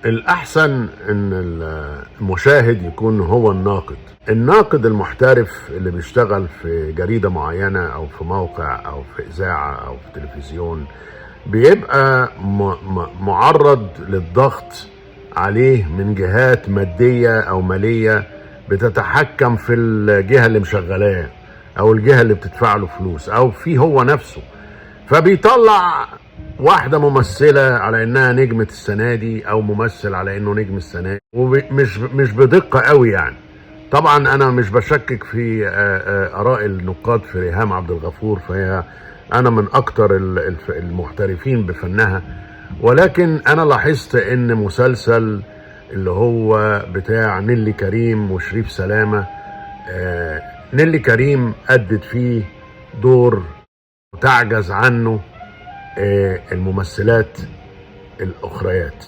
الأحسن إن المشاهد يكون هو الناقد المحترف اللي بيشتغل في جريدة معينة أو في موقع أو في إذاعة أو في تلفزيون، بيبقى معرض للضغط عليه من جهات مادية أو مالية بتتحكم في الجهة اللي مشغلاه أو الجهة اللي بتدفع له فلوس أو في هو نفسه، فبيطلع واحدة ممثلة على انها نجمة السنة دي او ممثل على انه نجم السنة دي، ومش بدقة قوي يعني. طبعا انا مش بشكك في اراء النقاد في ريهام عبد الغفور، فهي انا من اكتر المحترفين بفنها، ولكن انا لاحظت ان مسلسل اللي هو بتاع نيلي كريم وشريف سلامة، نيلي كريم أدت فيه دور تعجز عنه الممثلات الأخريات.